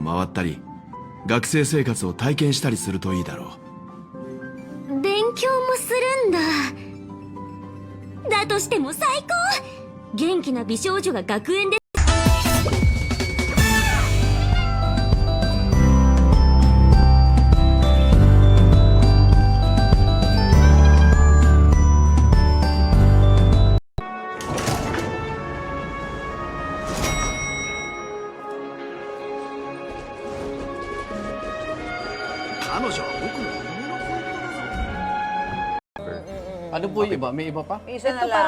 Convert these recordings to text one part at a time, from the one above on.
回ったり、学生生活を体験したりするといいだろ勉強もするんだ。だとしても最高。元気な美少女が学園で彼女は僕の夢の恋人だぞ。 Ano po yung iba? May iba pa? Isa na lang.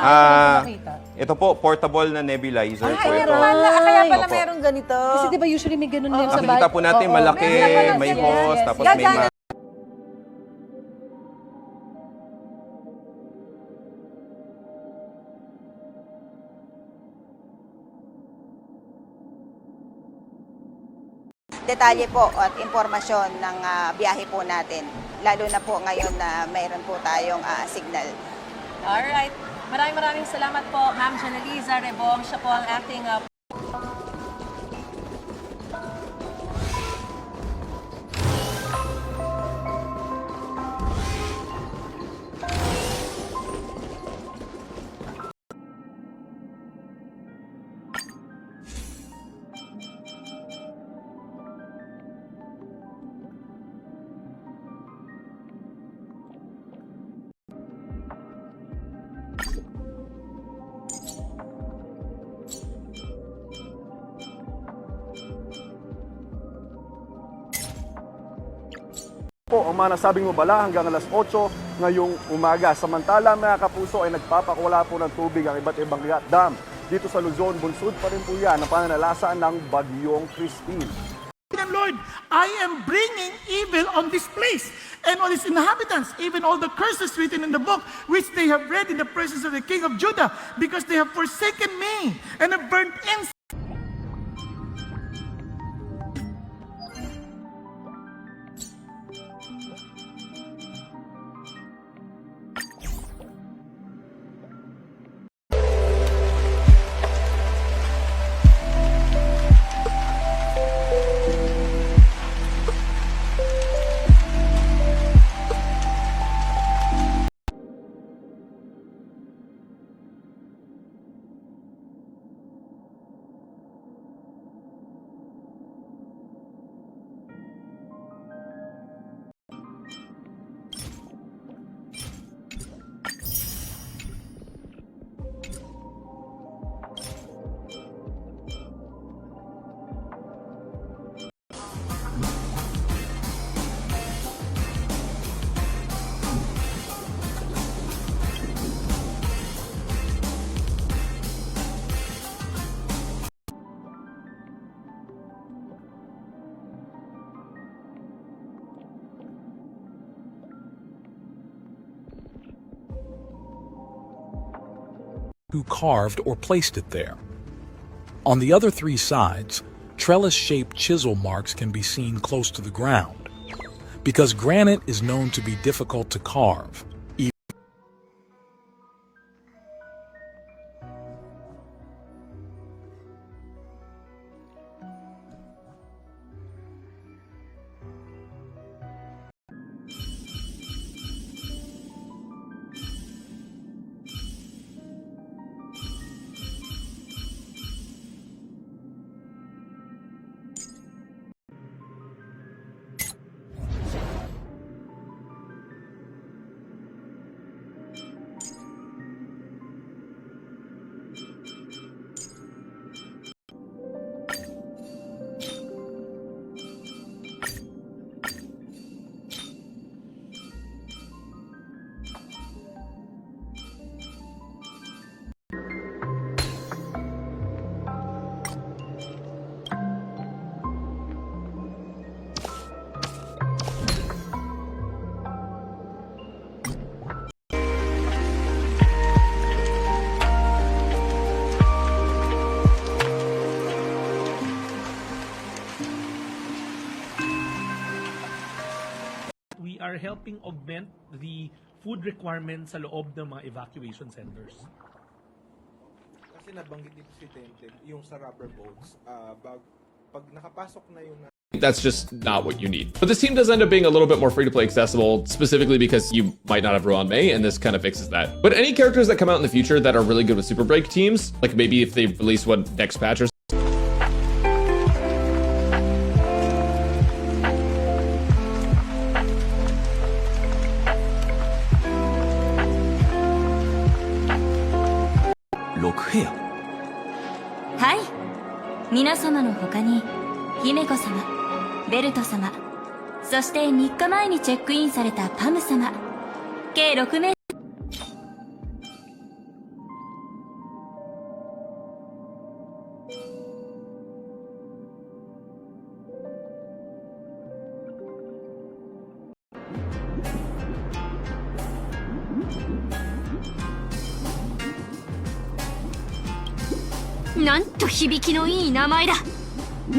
Makita. Ito po, portable na nebulizer po Kaya ito. pala, kaya pala Opo. meron ganito. Kasi di ba usually may ganun din sa bahay. Makikita po natin Oo. malaki, Meron na pala, may yes, hose, yes. tapos may Gagana. Detalye po at impormasyon ng biyahe po natin. Lalo na po ngayon na mayroon po tayong signal. Alright. Maraming salamat po, Ma'am Janeliza Rebong. Siya po ang acting Po ang mga nasabing mabala hanggang alas 8 ngayong umaga. Samantala mga kapuso ay nagpapakawala po ng tubig ang iba't ibang dam. Dito sa Luzon, bunsod pa rin po yan ang pananalasa ng Bagyong Christine. Lord, I am bringing evil on this place and on its inhabitants, even all the curses written in the book, which they have read in the presence of the king of Judah, because they have forsaken me and have burnt incense. Who carved or placed it there. On the other three sides, trellis-shaped chisel marks can be seen close to the ground. Because granite is known to be difficult to carve, We are helping augment the food requirements sa loob ng mga evacuation centers. Kasi nabanggit dito si Temtem, yung sa rubber boats, pag nakapasok na yung That's just not what you need. But this team does end up being a little bit more free-to-play accessible, specifically because you might not have Ruan Mei, and this kind of fixes that. But any characters that come out in the future that are really good with Super Break teams, like maybe if they release one next patch orはい。皆様の他に、姫子様、ベルト様、そして3日前にチェックインされたパム様、計6名。なんと響きのいい名前だ。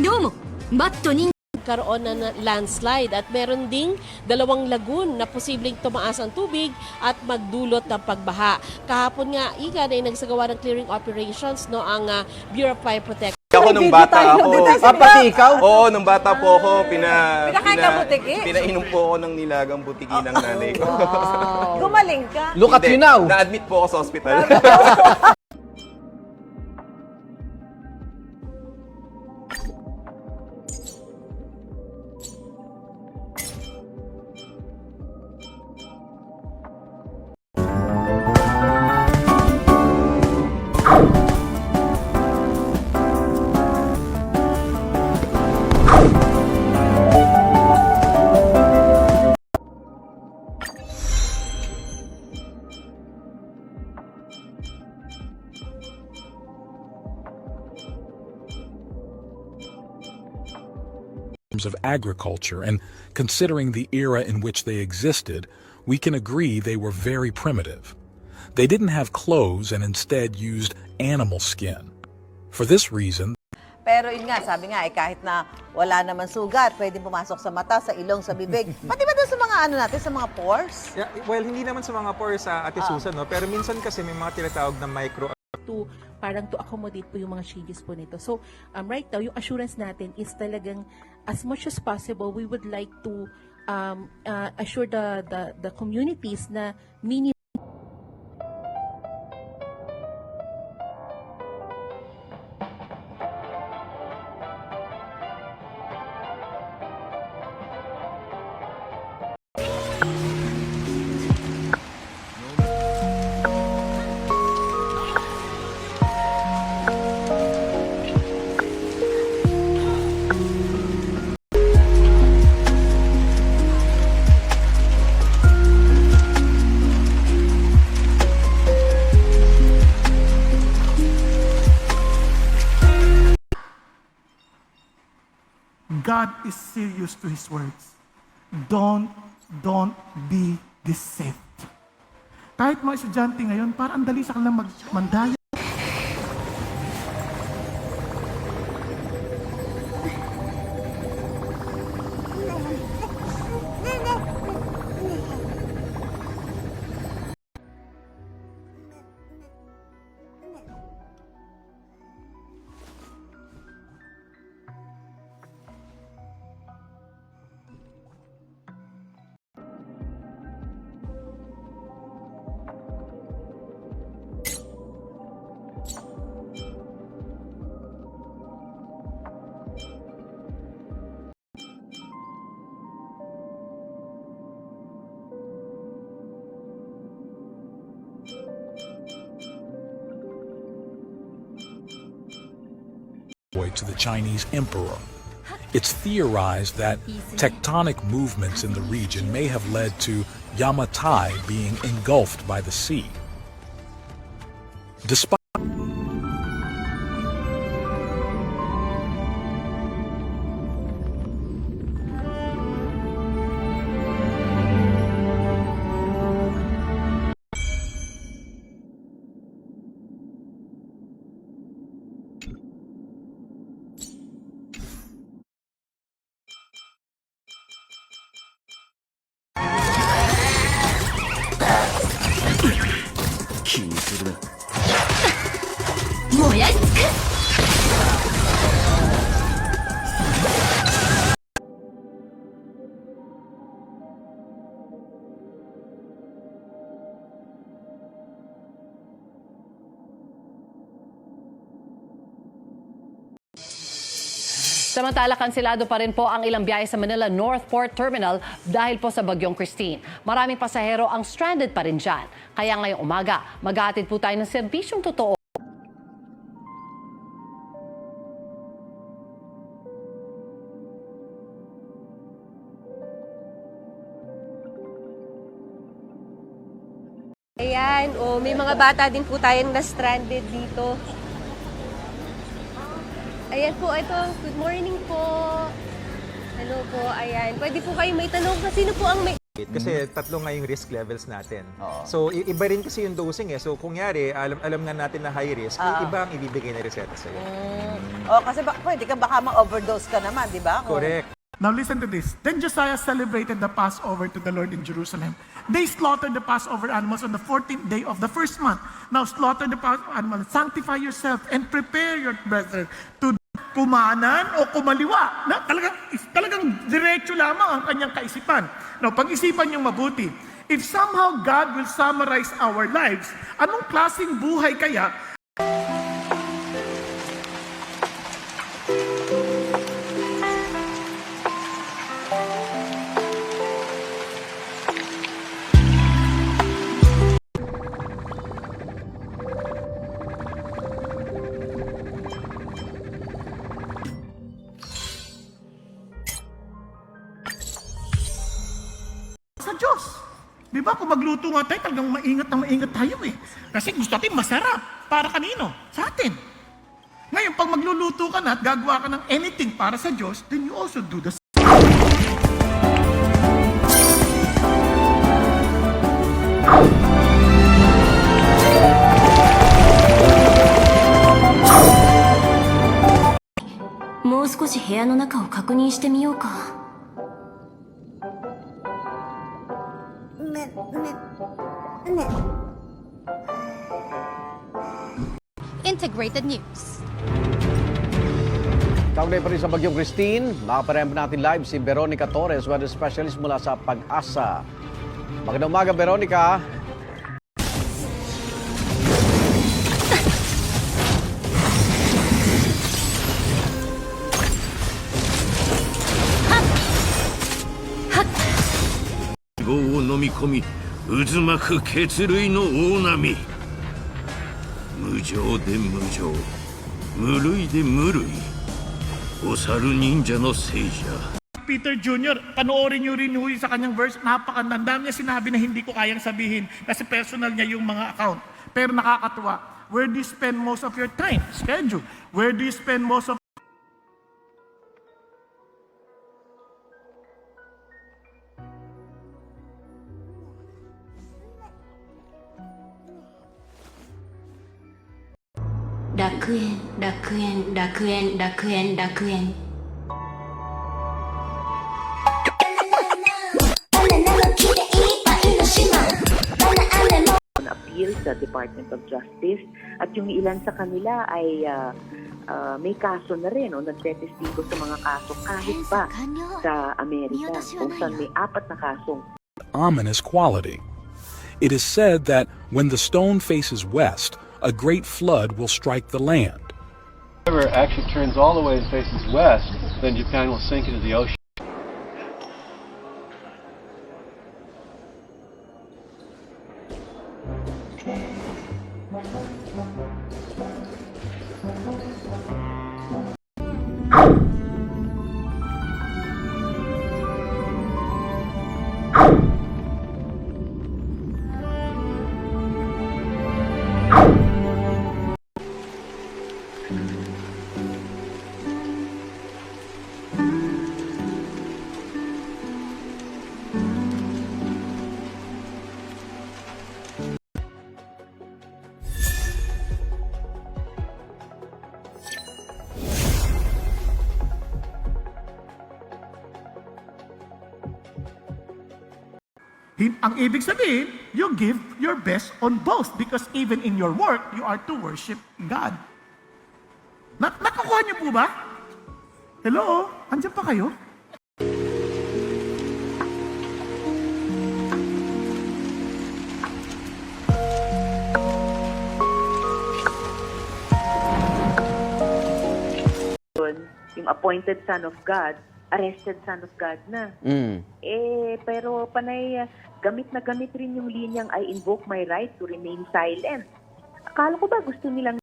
どうも、バットにkaroon na landslide at meron ding 2 lagoon na posibleng tumaas ang tubig at magdulot ng pagbaha. Kahapon nga, Igan ay nagsagawa ng clearing operations no ang Bureau of Fire Protection. Ako nung bata ako. Pati ikaw? Oo, nung bata po ako, Pinakain ka butiki? pinainom po ako ng nilagang butiki ng nanay ko. Gumaling ka. Look at you now. Na-admit po ako sa ospital. of agriculture, and considering the era in which they existed, we can agree they were very primitive. They didn't have clothes and instead used animal skin. For this reason, Pero yun nga, sabi nga, kahit na wala naman sugat, pwedeng pumasok sa mata, sa ilong, sa bibig. Pati ba doon sa mga ano natin, sa mga pores? Yeah, well, hindi naman sa mga pores sa Ate Susan, no? Pero minsan kasi may mga tinatawag na micro Parang to accommodate po yung mga changes po nito. So, right now, yung assurance natin is talagang as much as possible, we would like to assure the communities na minimum God is serious to His words. Don't be deceived. Kahit mga estudyante ngayon, parang ang dali sa kanilang mandaya. to the Chinese emperor. It's theorized that tectonic movements in the region may have led to Yamatai being engulfed by the sea. Despite Samantala, kanselado pa rin po ang ilang biyahe sa Manila North Port Terminal dahil po sa bagyong Christine. Maraming pasahero ang stranded pa rin dyan. Kaya ngayong umaga, maghahatid po tayo ng serbisyong totoo. Ayan, may mga bata din po tayong na-stranded dito. Ayan po, ito. Good morning po. Hello po, ayan. Pwede po kayo may tanong kasi sino po ang may... Kasi tatlo nga yung risk levels natin. So, iba rin kasi yung dosing eh. So, kung yari, alam nga natin na high risk, iba ang ibibigay na reseta sa'yo. Kasi pwede ka baka ma-overdose ka naman, di ba? Correct. Now listen to this. Then Josiah celebrated the Passover to the Lord in Jerusalem. They slaughtered the Passover animals on the 14th day of the first month. Now slaughter the Passover animals, sanctify yourself, and prepare your brethren to kumanan o kumaliwa. Na, talagang diretso lamang ang kanyang kaisipan. Now, pag-isipan niyong mabuti. If somehow God will summarize our lives, anong klaseng buhay kaya sa Diyos? Di ba? Kung magluto nga tayo, talagang maingat na maingat tayo eh. Kasi gusto natin masarap. Para kanino? Sa atin. Ngayon, pag magluluto ka na at gagawa ka ng anything para sa Diyos, then you also do the same. Moう少し部屋の中を確認してみようか。Integrated News. Kaugnay pa rin sa bagyong Christine, makaparehab natin live si Veronica Torres, weather specialist mula sa Pag-asa. Magandang umaga, Veronica.を飲み込み渦巻く血類の大波、無情で無情、無類で無類、お猿忍者の聖者。 Peter Jr., panoorin nyo rin yung sa kanyang verse, napakandang dami niya sinabi na hindi ko kayang sabihin kasi personal niya yung mga account. Pero nakakatuwa. Where do you spend most of your time? Schedule. Where do you spend most of楽園、楽園、楽園、楽園、楽園。 appeal sa Department of Justice at yung ilan sa kanila ay may kaso na rin o nagtetestigo sa mga kaso kahit pa sa Amerika kung saan may 4 na kasong. Ominous quality. It is said that when the stone faces west, a great flood will strike the land. If the river actually turns all the way and faces west, then Japan will sink into the ocean. Ang ibig sabihin, you give your best on both because even in your work, you are to worship God. Nakakuha niyo po ba? Hello? Andiyan pa kayo? Yung appointed son of God, arrested son of God na. Pero panay, gamit na gamit rin yung linyang I invoke my right to remain silent. Akala ko ba gusto nilang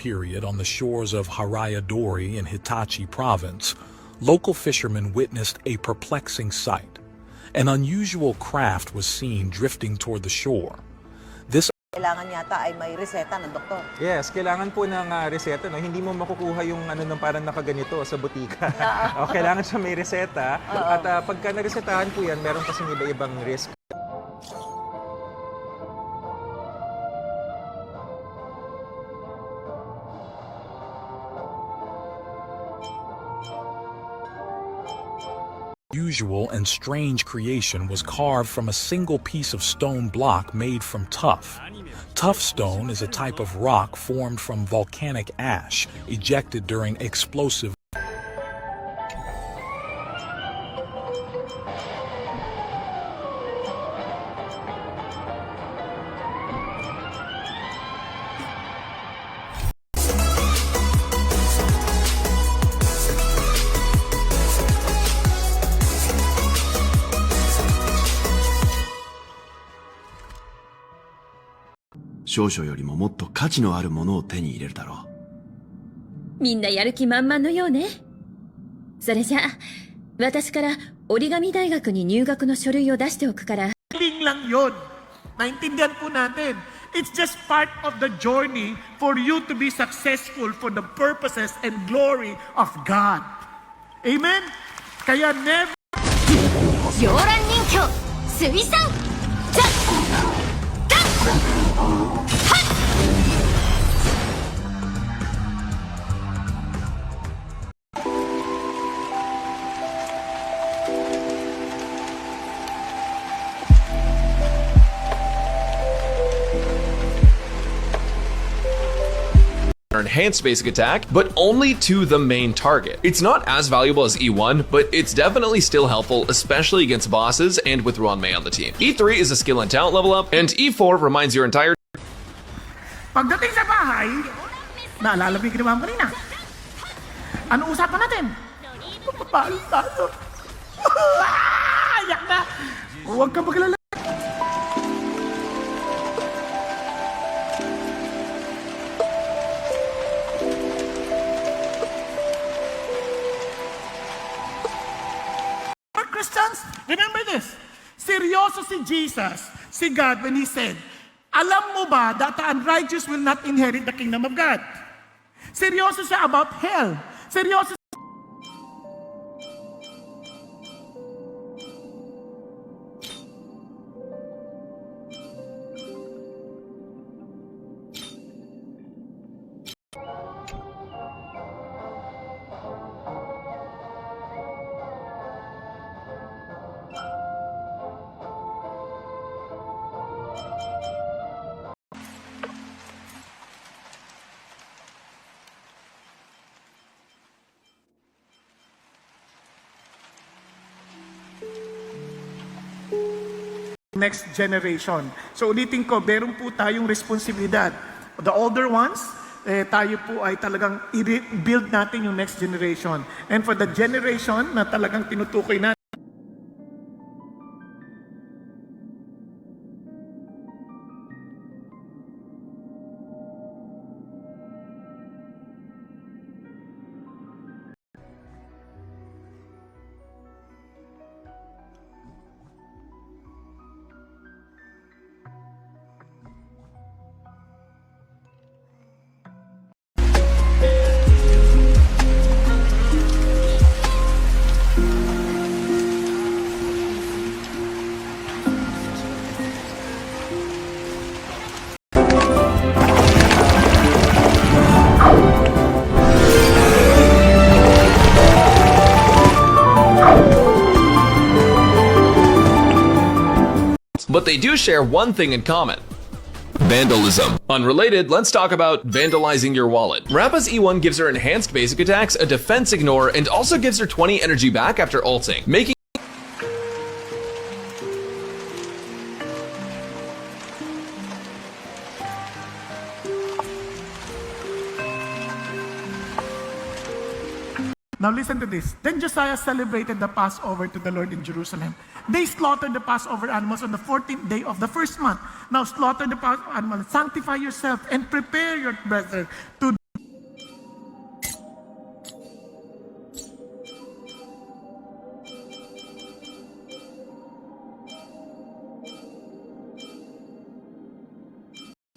period on the shores of Harayadori in Hitachi province, local fishermen witnessed a perplexing sight. An unusual craft was seen drifting toward the shore. This Kailangan yata ay may reseta ng doktor. Yes, kailangan po ng reseta. No? Hindi mo makukuha yung parang nakaganito sa butika. Kailangan siya may reseta. At pagka naresetahan po yan, meron kasing iba-ibang risk. unusual and strange creation was carved from a single piece of stone block made from tuff. Tuff stone is a type of rock formed from volcanic ash ejected during explosive少々よりももっと価値のあるものを手に入れるだろう。みんなやる気満々のようね。それじゃあ、私から折り紙大学に入学の書類を出しておくから。Feeling lang yun. Naintindihan po natin. It's just part of the journey for you to be successful for the purposes and glory of God. Amen? Kaya never... 洋蘭人形、水産ザッ enhanced basic attack, but only to the main target. It's not as valuable as E1, but it's definitely still helpful, especially against bosses and with Ruanmei on the team. E3 is a skill and talent level up, and E4 reminds your entire Pagdating sa bahay, naalala mo yung ginawa mo kanina. Ano usapan natin? Papapalo tayo. Ayak na! Huwag ka maglala. Christians, remember this. Seryoso si Jesus, si God, when He said, alam mo ba that the unrighteous will not inherit the kingdom of God? Seryoso siya about hell. Seryoso next generation. So ulitin ko, meron po tayong responsibilidad. The older ones, tayo po ay talagang i-build natin yung next generation. And for the generation na talagang tinutukoy natin, but they do share one thing in common. Vandalism. Unrelated, let's talk about vandalizing your wallet. Rappa's E1 gives her enhanced basic attacks, a defense ignore, and also gives her 20 energy back after ulting, making Now listen to this. Then Josiah celebrated the Passover to the Lord in Jerusalem. They slaughtered the Passover animals on the 14th day of the first month. Now slaughter the Passover animals, sanctify yourself, and prepare your brethren to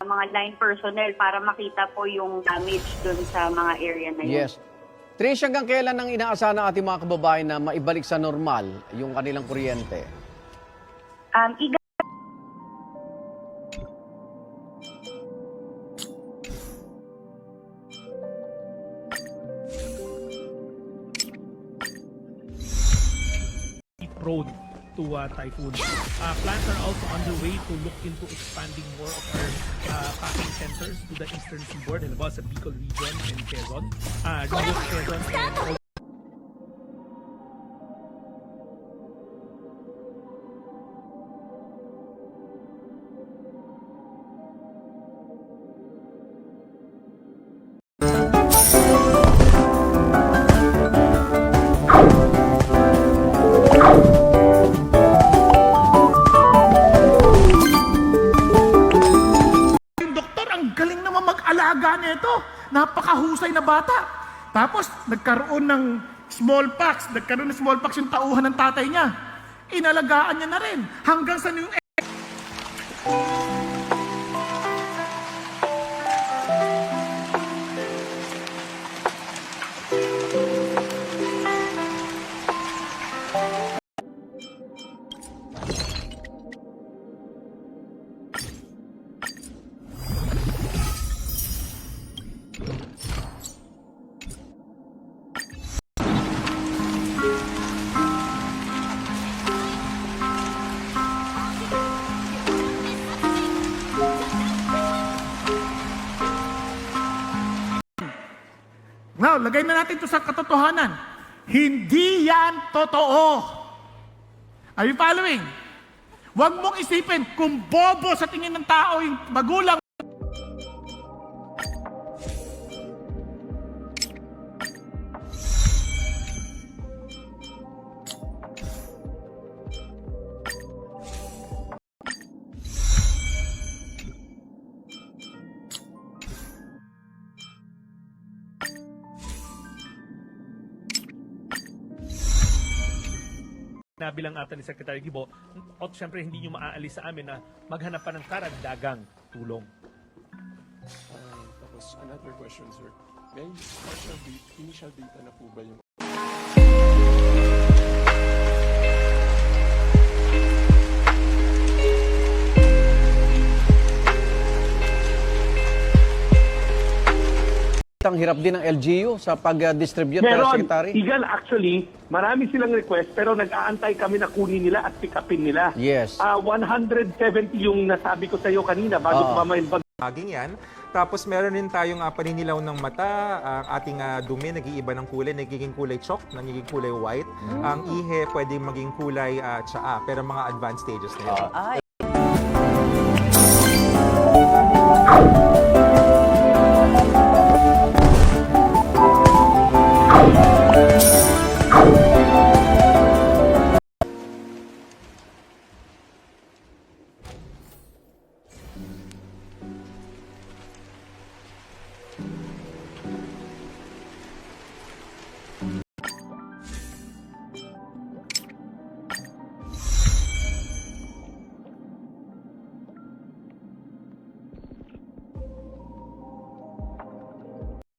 mga line personnel para makita po yung damage dun sa mga area na yun. Yes. Trish, hanggang kailan ang inaasahan ng ating mga kababayan na maibalik sa normal yung kanilang kuryente? Prone to typhoon. Plans are also underway to look into expanding more of our packing centers to the eastern seaboard, halimbawa sa Bicol region and Quezon. Quezon and napakahusay na bata. Tapos, nagkaroon ng smallpox yung tauhan ng tatay niya. Inalagaan niya na rin. Hanggang sa yung Now, lagay na natin ito sa katotohanan. Hindi yan totoo. Are you following? Huwag mong isipin kung bobo sa tingin ng tao yung magulang. Nabilang ata ni Secretary Gibo, at syempre hindi nyo maaalis sa amin na maghanap pa ng karagdagang tulong. Tapos another question, sir. May initial data na po ba yung Ang hirap din ng LGU sa pag-distribute, pero Secretary? Igan, actually, marami silang request pero nag-aantay kami na kunin nila at pick upin nila. Yes. 170 yung nasabi ko sa iyo kanina bago pumamain pag Maging yan. Tapos meron din tayong paninilaw ng mata, ang ating dumi nag-iiba ng kulay, nagiging kulay chalk, nagiging kulay white. Ang ihe pwedeng maging kulay tsaa, pero mga advanced stages na yun.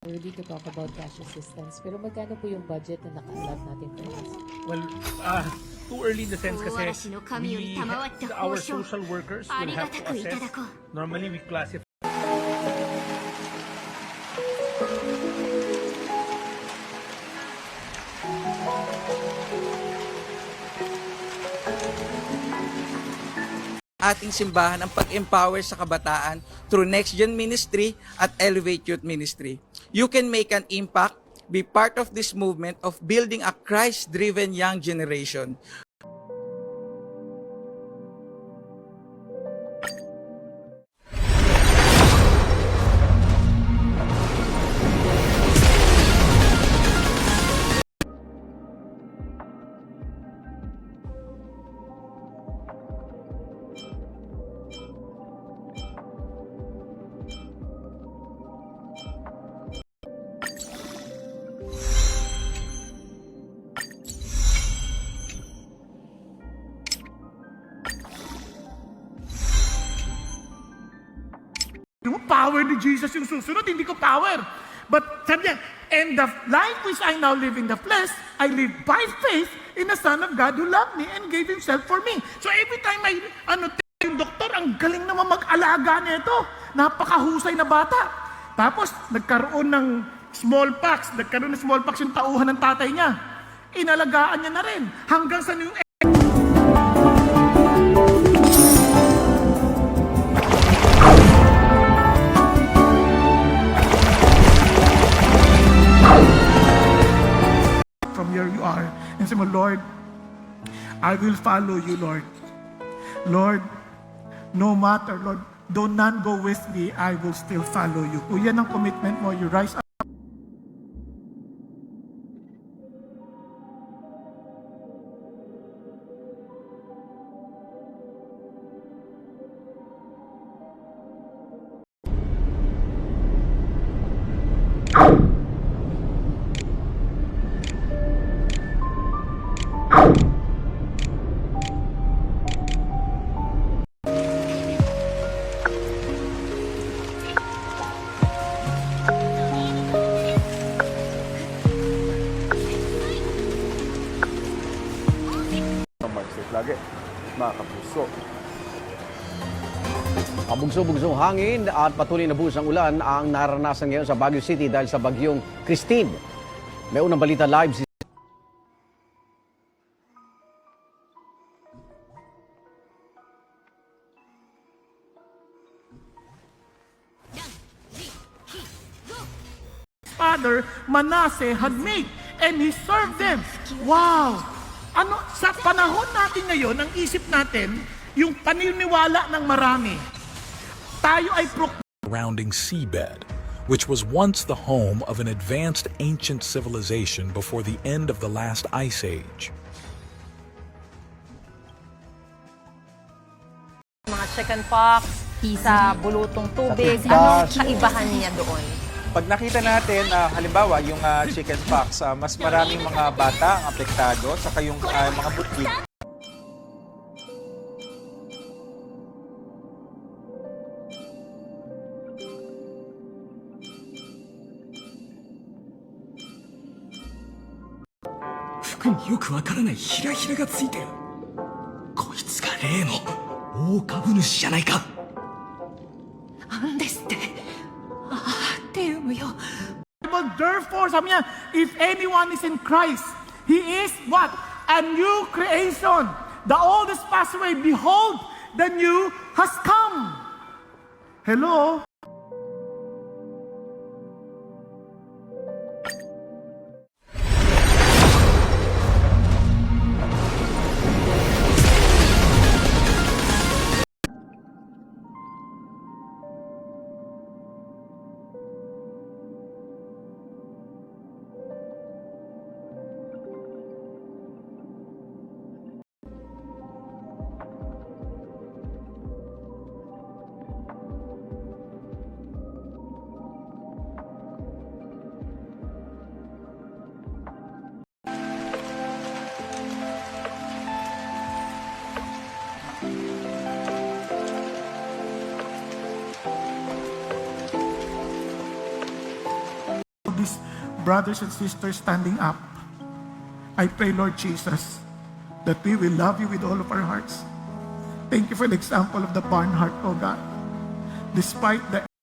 Ready to talk about cash assistance, pero magkano po yung budget na naka-allot natin for this? Well, too early in the sense kasi our social workers will have to assess. Normally, we classify ating simbahan ang pag-empower sa kabataan through Next Gen Ministry at Elevate Youth Ministry. You can make an impact, be part of this movement of building a Christ-driven young generation. Yung power ni Jesus yung susunod, hindi ko power. But sabi niya, and the life which I now live in the flesh, I live by faith in the Son of God who loved me and gave Himself for me. So every time yung doktor, ang galing naman mag-alaga nito. Napakahusay na bata. Tapos, nagkaroon ng smallpox yung tauhan ng tatay niya. Inalagaan niya na rin. Hanggang sa yung from where you are and say, Lord, I will follow you, Lord. Lord, no matter, Lord, though none go with me, I will still follow you. Kung yan ang commitment mo, you rise up. Lagi, mga kapuso. Ang bugso-bugsong hangin at patuloy na buhos ng ulan ang naranasan ngayon sa Baguio City dahil sa bagyong Christine. May unang balita live si father Manasseh had made and he served them. Wow! Sa panahon natin ngayon, ang isip natin, yung paniniwala ng marami. Tayo ay surrounding seabed, which was once the home of an advanced ancient civilization before the end of the last ice age. Mga chicken pox, sa bulutong tubig, anong kaibahan niya doon? Pag nakita natin, halimbawa, yung chickenpox, mas maraming mga bata ang apektado, saka yung mga butik. Therefore, sabi niya, if anyone is in Christ, he is what? A new creation. The old is passed away. Behold, the new has come. Hello? These brothers and sisters standing up, I pray, Lord Jesus, that we will love you with all of our hearts. Thank you for the example of the Barnhart, oh God. Despite the